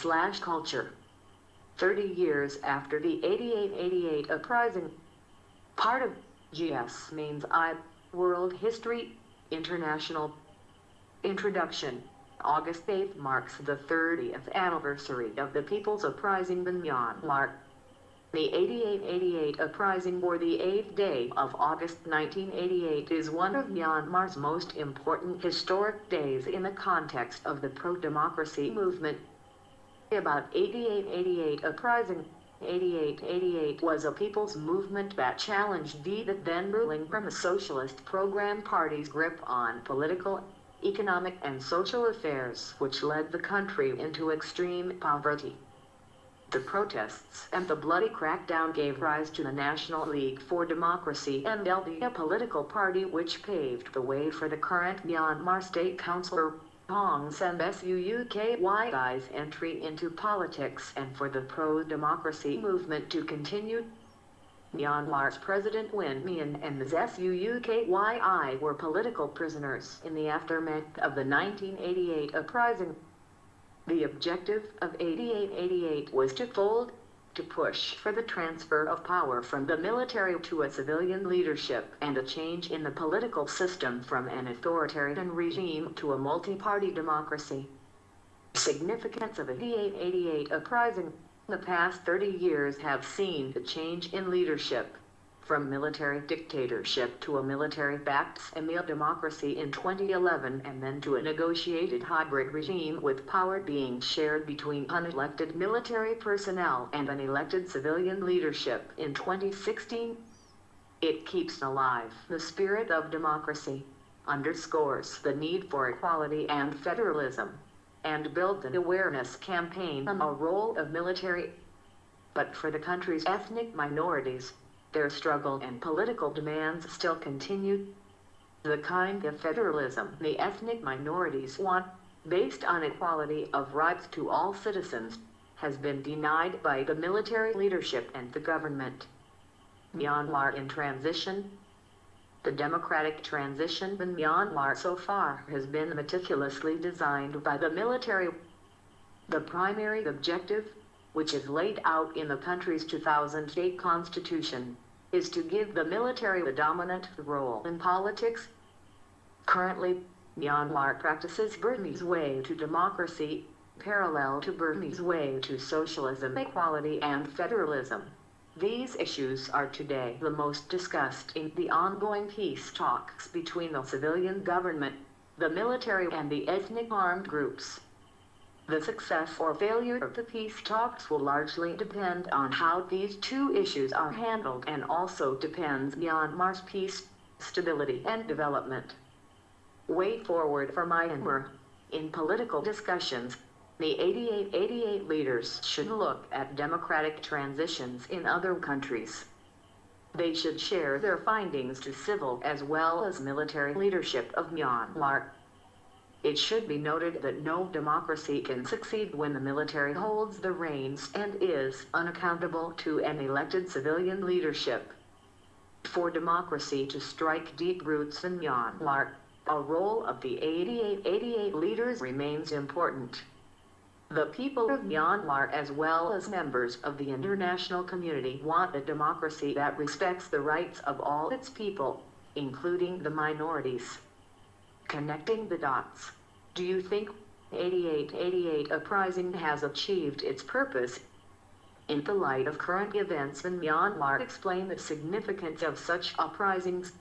Culture. 30 years after the 8888 uprising, part of GS means I, World History, International. Introduction. August 8th marks the 30th anniversary of the People's Uprising in Myanmar. The 8888 uprising, or the 8th day of August 1988, is one of Myanmar's most important historic days in the context of the pro-democracy movement. About 8888 uprising. 8888 was a people's movement that challenged the then ruling from the Socialist Program Party's grip on political, economic and social affairs, which led the country into extreme poverty. The protests and the bloody crackdown gave rise to the National League for Democracy (NLD), a political party which paved the way for the current Myanmar State Councillor Aung San Suu Kyi's entry into politics and for the pro-democracy movement to continue. Myanmar's President Win Myint and Ms. Suu Kyi were political prisoners in the aftermath of the 1988 uprising. The objective of 8888 was twofold: to push for the transfer of power from the military to a civilian leadership and a change in the political system from an authoritarian regime to a multi-party democracy. Significance of the 8888 uprising. The past 30 years have seen a change in leadership, from military dictatorship to a military-backed semi-democracy in 2011, and then to a negotiated hybrid regime with power being shared between unelected military personnel and an elected civilian leadership in 2016. It keeps alive the spirit of democracy, underscores the need for equality and federalism, and builds an awareness campaign on the role of military. But for the country's ethnic minorities, their struggle and political demands still continue. The kind of federalism the ethnic minorities want, based on equality of rights to all citizens, has been denied by the military leadership and the government. Myanmar in transition. The democratic transition in Myanmar so far has been meticulously designed by the military. The primary objective, which is laid out in the country's 2008 constitution, is to give the military a dominant role in politics. Currently, Myanmar practices Burmese way to democracy, parallel to Burmese way to socialism, equality and federalism. These issues are today the most discussed in the ongoing peace talks between the civilian government, the military and the ethnic armed groups. The success or failure of the peace talks will largely depend on how these two issues are handled, and also depends on Myanmar's peace, stability and development. Way forward for Myanmar. In political discussions, the 8888 leaders should look at democratic transitions in other countries. They should share their findings to civil as well as military leadership of Myanmar. It should be noted that no democracy can succeed when the military holds the reins and is unaccountable to an elected civilian leadership. For democracy to strike deep roots in Myanmar, a role of the 8888 leaders remains important. The people of Myanmar, as well as members of the international community, want a democracy that respects the rights of all its people, including the minorities. Connecting the dots. Do you think 8888 uprising has achieved its purpose? In the light of current events in Myanmar, explain the significance of such uprisings.